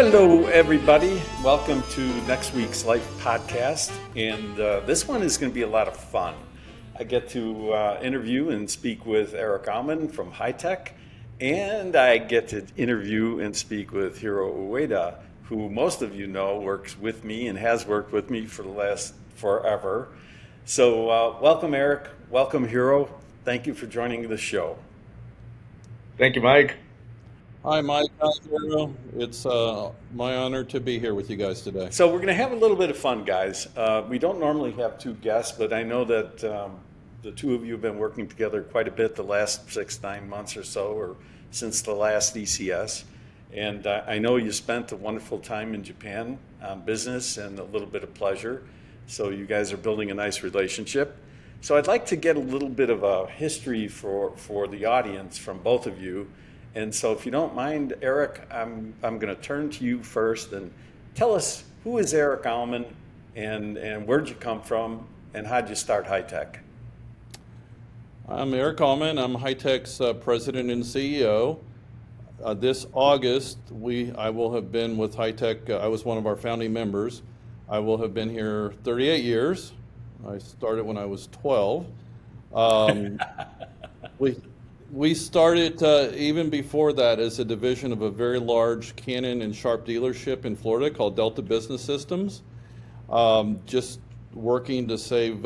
Hello, everybody. Welcome to Next Week's Life podcast. And this one is going to be a lot of fun. I get to interview and speak with Eric Aumen from Hytec. And I get to interview and speak with Hiro Ueda, who most of you know works with me and has worked with me for the last forever. So welcome, Eric. Welcome, Hiro. Thank you for joining the show. Thank you, Mike. Hi, Mike. Hi, Hiro. It's my honor to be here with you guys today. So we're going to have a little bit of fun, guys. We don't normally have two guests, but I know that the two of you have been working together quite a bit the last 6-9 months or so, or since the last ECS. And I know you spent a wonderful time in Japan on business and a little bit of pleasure. So you guys are building a nice relationship. So I'd like to get a little bit of a history for the audience from both of you. And so if you don't mind, Eric, I'm going to turn to you first and tell us, who is Eric Aumen and where'd you come from and how'd you start Hytec? I'm Eric Aumen. I'm Hytec's president and CEO. This August, I will have been with Hytec. I was one of our founding members. I will have been here 38 years. I started when I was 12. We started even before that as a division of a very large Canon and Sharp dealership in Florida called Delta Business Systems, just working to save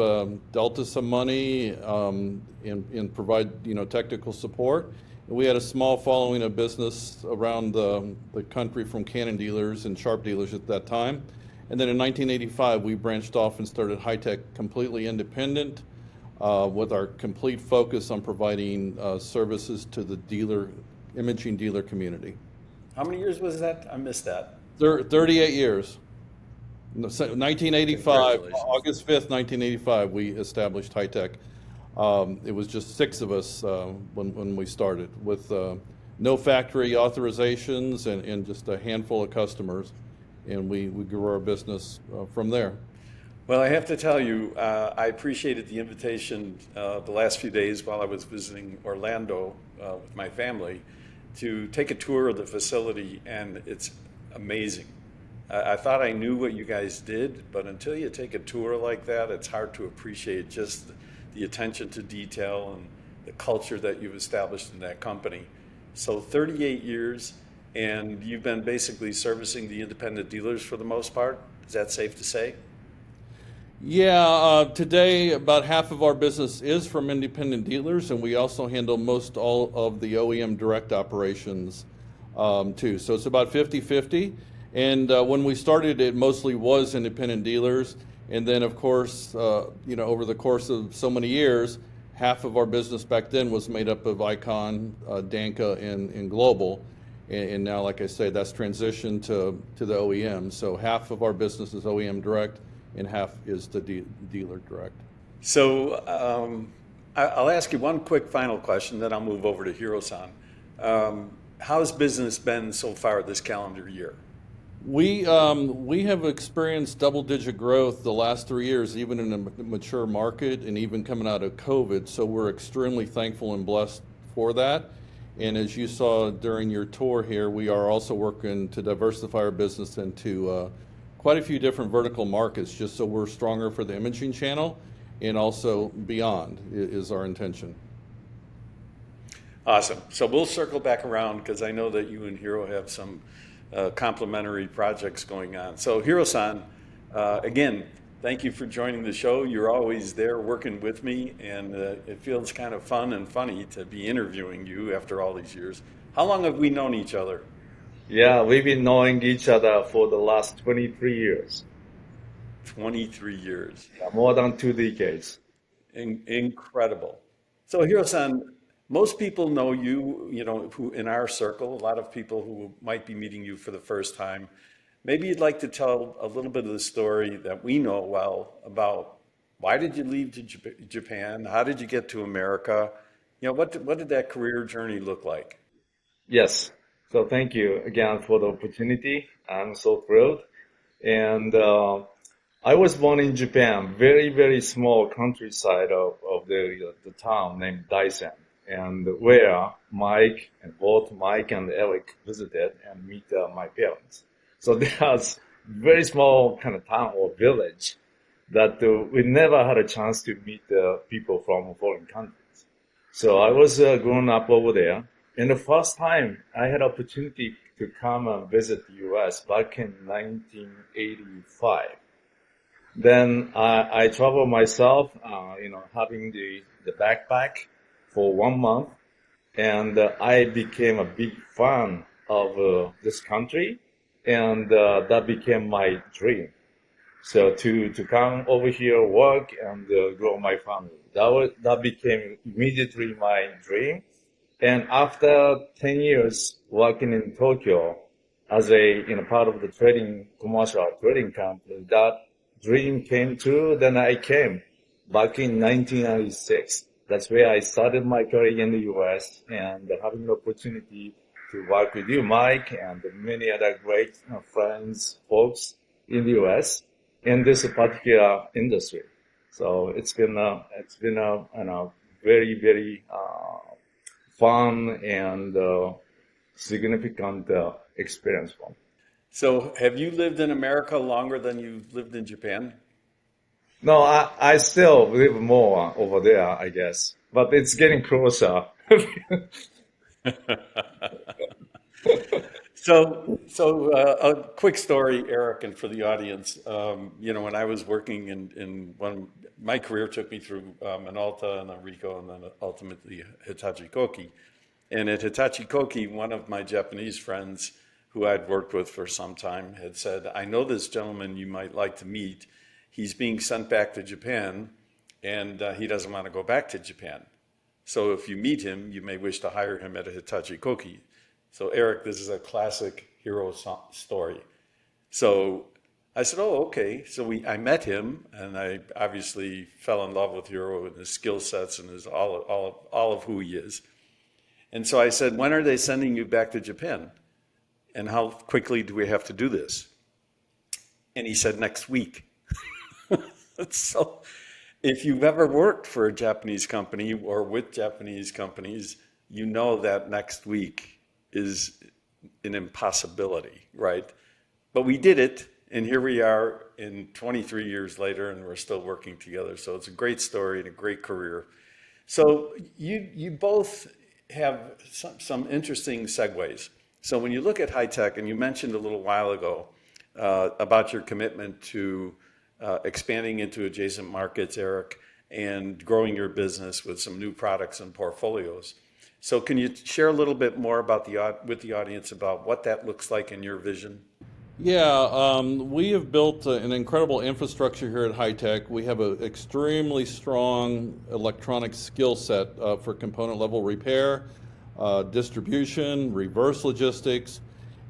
Delta some money and provide technical support. And we had a small following of business around the country from Canon dealers and Sharp dealers at that time. And then in 1985, we branched off and started Hytec completely independent, with our complete focus on providing services to the imaging dealer community. How many years was that? I missed that. 38 years. 1985, August 5th, 1985, we established Hytec. It was just 6 of us when we started, with no factory authorizations and just a handful of customers. And we grew our business from there. Well, I have to tell you, I appreciated the invitation the last few days while I was visiting Orlando with my family to take a tour of the facility, and it's amazing. I thought I knew what you guys did, but until you take a tour like that, it's hard to appreciate just the attention to detail and the culture that you've established in that company. So 38 years, and you've been basically servicing the independent dealers for the most part. Is that safe to say? Yeah, today about half of our business is from independent dealers, and we also handle most all of the OEM direct operations too. So it's about 50-50. And when we started, it mostly was independent dealers. And then, of course, over the course of so many years, half of our business back then was made up of Icon, Danca, and Global. And now, like I say, that's transitioned to the OEM. So half of our business is OEM direct, and half is the dealer direct. So I'll ask you one quick final question, then I'll move over to Hiro-san. How's business been so far this calendar year? We have experienced double-digit growth the last 3 years, even in a mature market and even coming out of COVID. So we're extremely thankful and blessed for that. And as you saw during your tour here, we are also working to diversify our business into quite a few different vertical markets, just so we're stronger for the imaging channel and also beyond is our intention. Awesome. So we'll circle back around because I know that you and Hiro have some complementary projects going on. So Hiro-san, again, thank you for joining the show. You're always there working with me, and it feels kind of fun and funny to be interviewing you after all these years. How long have we known each other? Yeah, we've been knowing each other for the last 23 years. 23 years. Yeah, more than 2 decades. Incredible. So Hiro-san, most people know you, who in our circle, a lot of people who might be meeting you for the first time. Maybe you'd like to tell a little bit of the story that we know well about why did you leave to Japan? How did you get to America? What did that career journey look like? Yes. So thank you again for the opportunity. I'm so thrilled. And I was born in Japan, very, very small countryside of the town named Daisen, and where both Mike and Eric visited and meet my parents. So there's very small kind of town or village that we never had a chance to meet people from foreign countries. So I was growing up over there. And the first time I had opportunity to come and visit the US back in 1985. Then I traveled myself, having the backpack for 1 month. And I became a big fan of this country. And that became my dream. So to come over here, work, and grow my family. That became immediately my dream. And after 10 years working in Tokyo as a part of the commercial trading company, that dream came true. Then I came back in 1996. That's where I started my career in the US, and having the opportunity to work with you, Mike, and many other great friends, folks in the US in this particular industry. So it's been a very, very fun and significant experience for me. So have you lived in America longer than you've lived in Japan? No, I still live more over there, I guess, but it's getting closer. So a quick story, Eric, and for the audience. When I was working my career took me through Minolta and then Ricoh and then ultimately Hitachi Koki. And at Hitachi Koki, one of my Japanese friends who I'd worked with for some time had said, I know this gentleman you might like to meet. He's being sent back to Japan, and he doesn't want to go back to Japan. So if you meet him, you may wish to hire him at a Hitachi Koki. So Eric, this is a classic Hiro story. So I said, oh, okay. So I met him, and I obviously fell in love with Hiro and his skill sets and his all of who he is. And so I said, when are they sending you back to Japan? And how quickly do we have to do this? And he said, next week. So if you've ever worked for a Japanese company or with Japanese companies, you know that next week is an impossibility, right? But we did it, and here we are in 23 years later, and we're still working together. So it's a great story and a great career. So you both have some interesting segues. So when you look at Hytec, and you mentioned a little while ago about your commitment to expanding into adjacent markets, Eric, and growing your business with some new products and portfolios. So can you share a little bit more about with the audience about what that looks like in your vision? Yeah, we have built an incredible infrastructure here at Hytec. We have an extremely strong electronic skill set for component level repair, distribution, reverse logistics.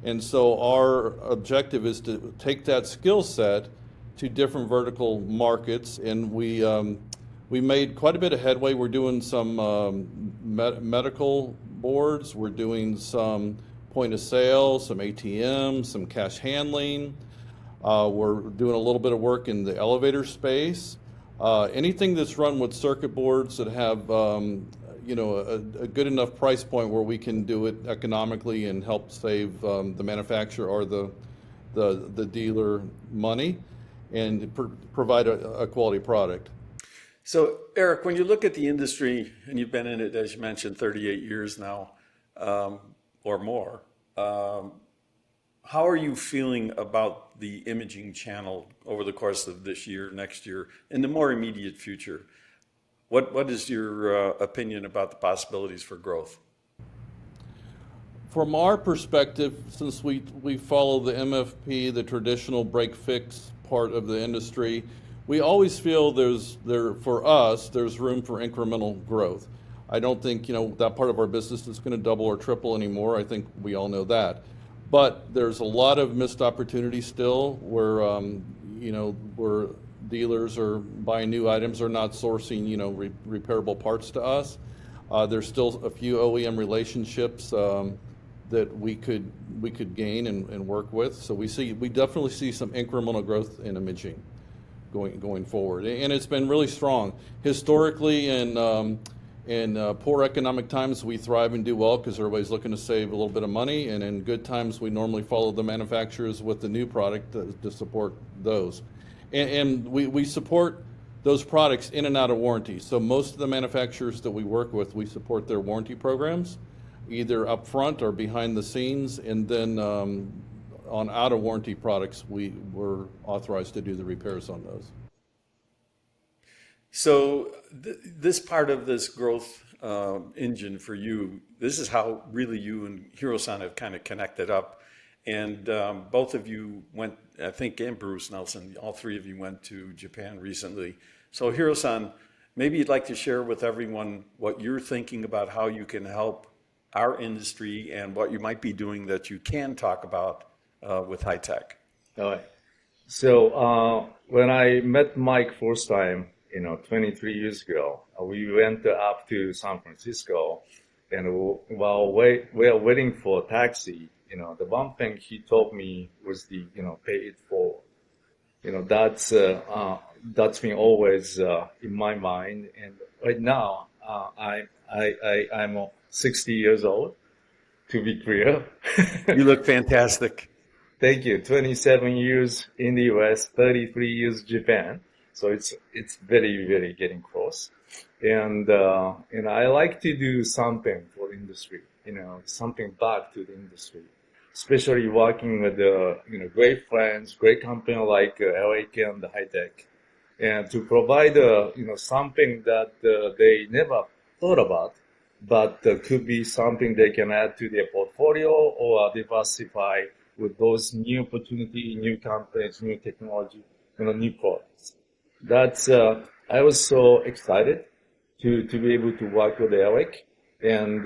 And so our objective is to take that skill set to different vertical markets, and we made quite a bit of headway. We're doing some medical boards, we're doing some point of sale, some ATM, some cash handling. We're doing a little bit of work in the elevator space. Anything that's run with circuit boards that have a good enough price point where we can do it economically and help save the manufacturer or the dealer money and provide a quality product. So, Eric, when you look at the industry, and you've been in it, as you mentioned, 38 years now or more, how are you feeling about the imaging channel over the course of this year, next year, in the more immediate future? What is your opinion about the possibilities for growth? From our perspective, since we follow the MFP, the traditional break-fix part of the industry, we always feel there's room for incremental growth. I don't think that part of our business is going to double or triple anymore. I think we all know that. But there's a lot of missed opportunities still where where dealers are buying new items or not sourcing repairable parts to us. There's still a few OEM relationships that we could gain and work with. So we definitely see some incremental growth in imaging going forward, and it's been really strong historically. And In poor economic times, we thrive and do well because everybody's looking to save a little bit of money. And in good times, we normally follow the manufacturers with the new product to support those. And we support those products in and out of warranty. So most of the manufacturers that we work with, we support their warranty programs, either up front or behind the scenes. And then on out of warranty products, we're authorized to do the repairs on those. So this part of this growth engine for you, this is how really you and Hiro-san have kind of connected up. And both of you went, I think, and Bruce Nelson, all three of you went to Japan recently. So Hiro-san, maybe you'd like to share with everyone what you're thinking about how you can help our industry and what you might be doing that you can talk about with Hytec. All right. So when I met Mike first time, 23 years ago, we went up to San Francisco, and while we were waiting for a taxi, the one thing he told me was pay it forward. That's been always in my mind. And right now, I'm 60 years old, to be clear. You look fantastic. Thank you. 27 years in the US, 33 years Japan. So it's very, very getting close. And I like to do something for the industry, something back to the industry, especially working with, great friends, great company like Eric and Hytec, and to provide, something that they never thought about, but could be something they can add to their portfolio or diversify with those new opportunity, new companies, new technology, new products. That's, I was so excited to be able to work with Eric. And,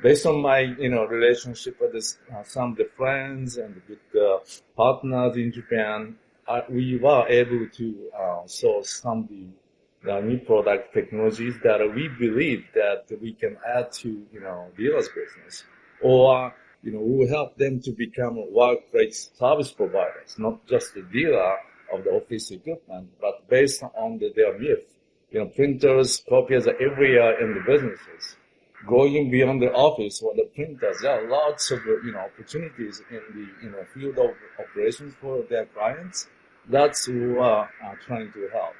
based on my, relationship with some of the friends and with the partners in Japan, we were able to, source some of the new product technologies that we believe that we can add to, dealers business, or, we will help them to become workplace service providers, not just the dealer of the office equipment, but based on their myth, printers, copiers are everywhere in the businesses. Going beyond the office or the printers, there are lots of opportunities in the field of operations for their clients. That's who are trying to help.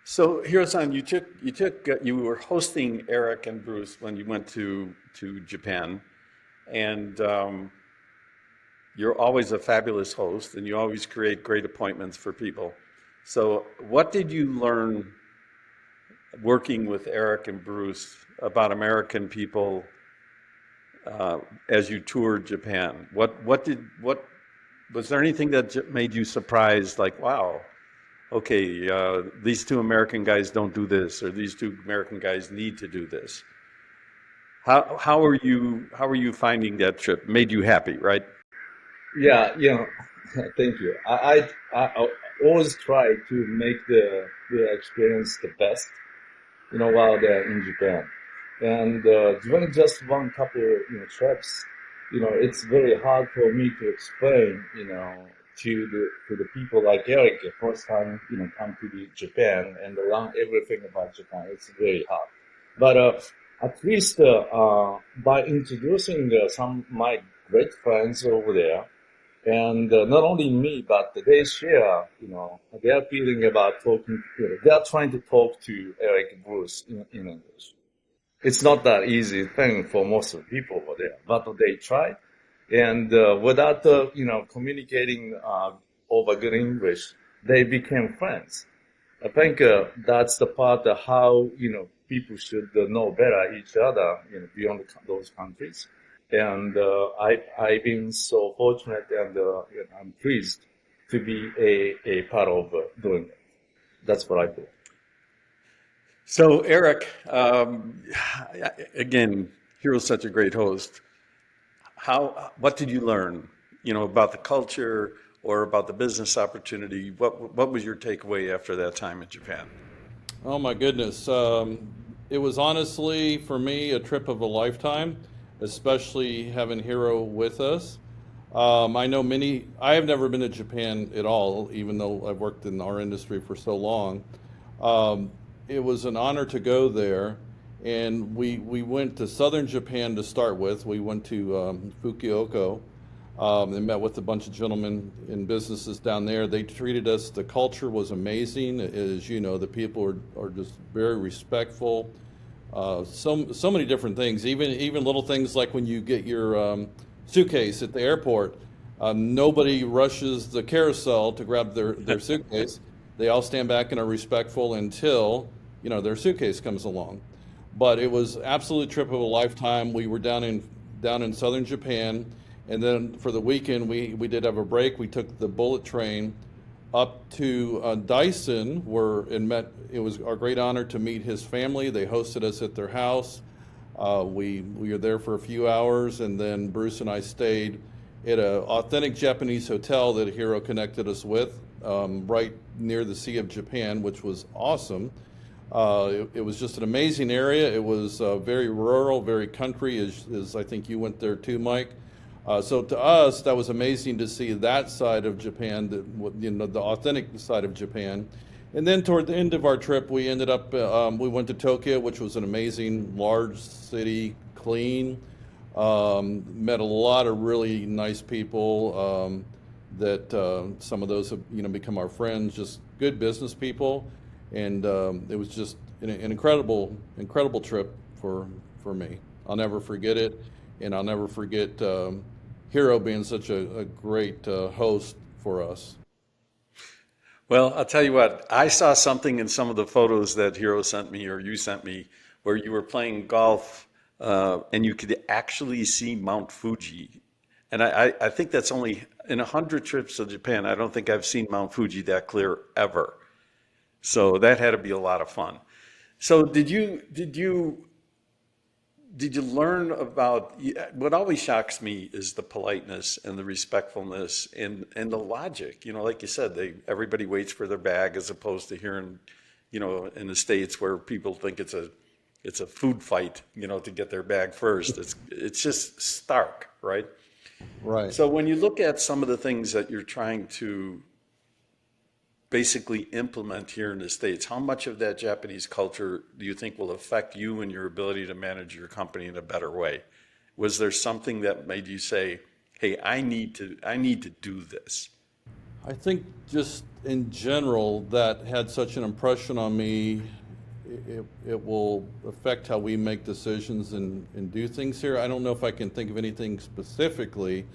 So Hiro-san, you were hosting Eric and Bruce when you went to Japan, and you're always a fabulous host, and you always create great appointments for people. So what did you learn working with Eric and Bruce about American people as you toured Japan? What was there anything that made you surprised, like, wow, okay, these two American guys don't do this, or these two American guys need to do this? How are you finding that trip? Made you happy, right? Yeah, thank you. I always try to make the experience the best, while they're in Japan. And during just one couple, trips, it's very hard for me to explain, to the people like Eric, the first time, come to Japan and learn everything about Japan. It's very hard. But at least by introducing some of my great friends over there, and not only me, but they share, their feeling about talking. They are trying to talk to Eric and Bruce in English. It's not that easy thing for most of the people over there, but they tried. And without communicating over good English, they became friends. I think that's the part of how people should know better each other, beyond those countries. And I've been so fortunate, and I'm pleased to be a part of doing it. That's what I do. So Eric, again, Hiro's such a great host. What did you learn, about the culture or about the business opportunity? What was your takeaway after that time in Japan? Oh my goodness. It was honestly, for me, a trip of a lifetime, especially having Hiro with us. I know I have never been to Japan at all, even though I've worked in our industry for so long. It was an honor to go there, And we went to southern Japan to start with. We went to Fukuoka and met with a bunch of gentlemen in businesses down there. They treated us, the culture was amazing. As you know, the people are just very respectful. So many different things, even little things like when you get your suitcase at the airport, nobody rushes the carousel to grab their suitcase. They all stand back and are respectful until, their suitcase comes along. But it was absolute trip of a lifetime. We were down in southern Japan, and then for the weekend we did have a break. We took the bullet train up to Dyson, it was our great honor to meet his family. They hosted us at their house. We were there for a few hours, and then Bruce and I stayed at an authentic Japanese hotel that Hiro connected us with, right near the Sea of Japan, which was awesome. It was just an amazing area. It was very rural, very country, as I think you went there too, Mike. So to us, that was amazing to see that side of Japan, the authentic side of Japan. And then toward the end of our trip, we ended up, we went to Tokyo, which was an amazing, large city, clean. Met a lot of really nice people that some of those have, become our friends, just good business people. And it was just an incredible trip for me. I'll never forget it, and I'll never forget Hiro being such a great host for us. Well, I'll tell you what, I saw something in some of the photos that Hiro sent me or you sent me where you were playing golf and you could actually see Mount Fuji. And I think that's only in 100 trips to Japan. I don't think I've seen Mount Fuji that clear ever. So that had to be a lot of fun. So did you learn about what always shocks me is the politeness and the respectfulness and the logic. Like you said, everybody waits for their bag as opposed to here in the States where people think it's a food fight, to get their bag first. It's just stark, right? Right. So when you look at some of the things that you're trying to basically implement here in the States, how much of that Japanese culture do you think will affect you and your ability to manage your company in a better way? Was there something that made you say, hey, I need to do this? I think just in general, that had such an impression on me. It will affect how we make decisions and do things here. I don't know if I can think of anything specifically,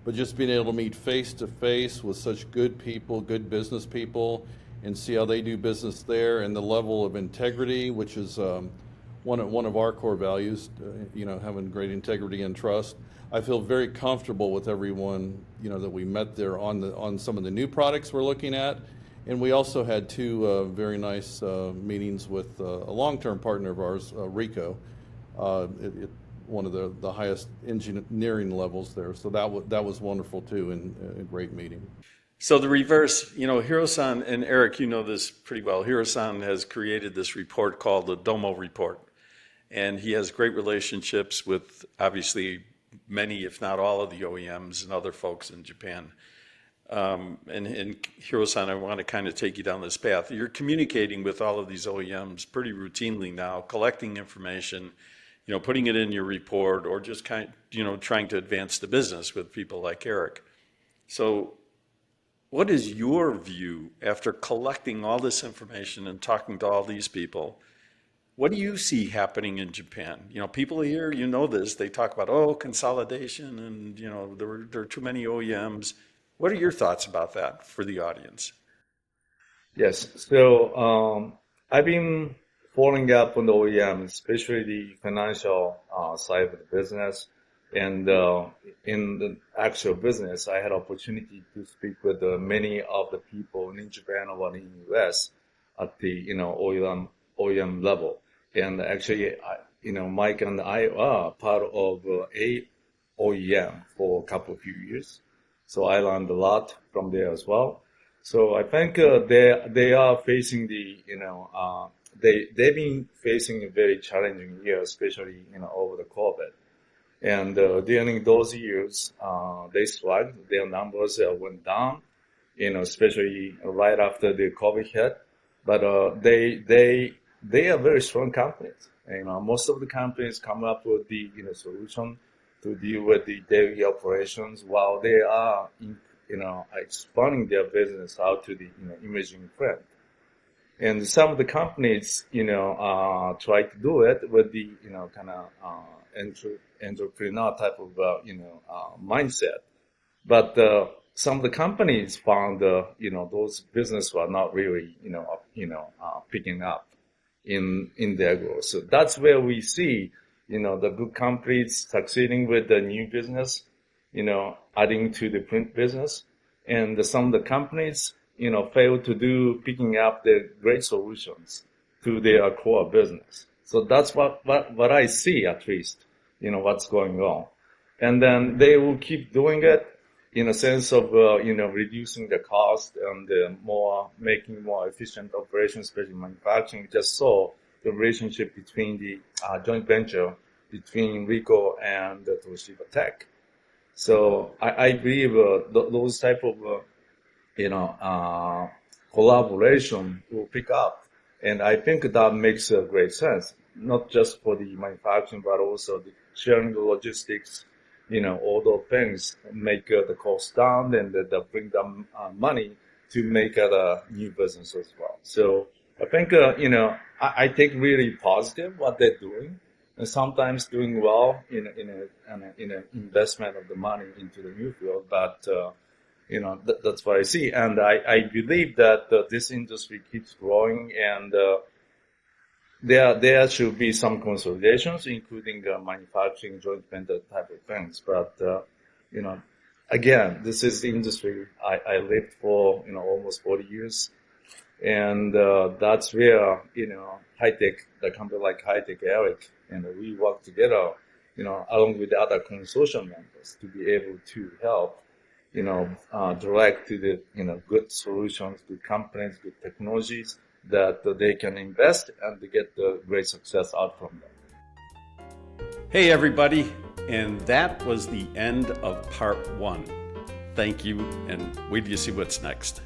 but just being able to meet face to face with such good people, good business people, and see how they do business there, and the level of integrity, which is one of our core values, having great integrity and trust. I feel very comfortable with everyone, that we met there on some of the new products we're looking at. And we also had two very nice meetings with a long-term partner of ours, Rico, one of the highest engineering levels there. So that was wonderful too, and a great meeting. So the reverse, Hiro-san and Eric, you know this pretty well. Hiro-san has created this report called the Domo Report. And he has great relationships with obviously many, if not all of the OEMs and other folks in Japan. And Hiro-san, I want to kind of take you down this path. You're communicating with all of these OEMs pretty routinely now, collecting information, putting it in your report, or just trying to advance the business with people like Eric. So what is your view after collecting all this information and talking to all these people? What do you see happening in Japan? People here, this, they talk about, consolidation and, there are too many OEMs. What are your thoughts about that for the audience? Yes. So I've been following up on the OEM, especially the financial side of the business. And in the actual business, I had opportunity to speak with many of the people in Japan or in the US at the OEM level. And actually, Mike and I are part of a OEM for a couple of years. So I learned a lot from there as well. So I think they are facing they've been facing a very challenging year, especially over the COVID. And during those years, they struggled. Their numbers went down, especially right after the COVID hit. But they they are very strong companies. Most of the companies come up with the solution to deal with the daily operations while they are expanding their business out to the imaging print. And some of the companies, try to do it with the, kind of entrepreneur type of, mindset. But some of the companies found, those business were not really, picking up in their growth. So that's where we see, the good companies succeeding with the new business, adding to the print business, and some of the companies, fail to do picking up the great solutions to their core business. So that's what I see, at least, what's going on. And then they will keep doing it in a sense of, reducing the cost and making more efficient operations, especially manufacturing. We just saw the relationship between the joint venture between Ricoh and Toshiba Tech. So I believe those type of collaboration will pick up. And I think that makes great sense, not just for the manufacturing, but also the sharing the logistics, all those things make the cost down and that bring them money to make a new business as well. So I think, I take really positive what they're doing, and sometimes doing well in an investment of the money into the new field, but that's what I see. And I believe that this industry keeps growing, and there should be some consolidations, including manufacturing, joint venture type of things. But, again, this is the industry I lived for, almost 40 years. And that's where, Hytec, the company like Hytec, Eric, and we work together, along with the other consortium members to be able to help direct to the, good solutions, good companies, good technologies that they can invest and to get the great success out from them. Hey, everybody. And that was the end of part 1. Thank you, and wait till you see what's next.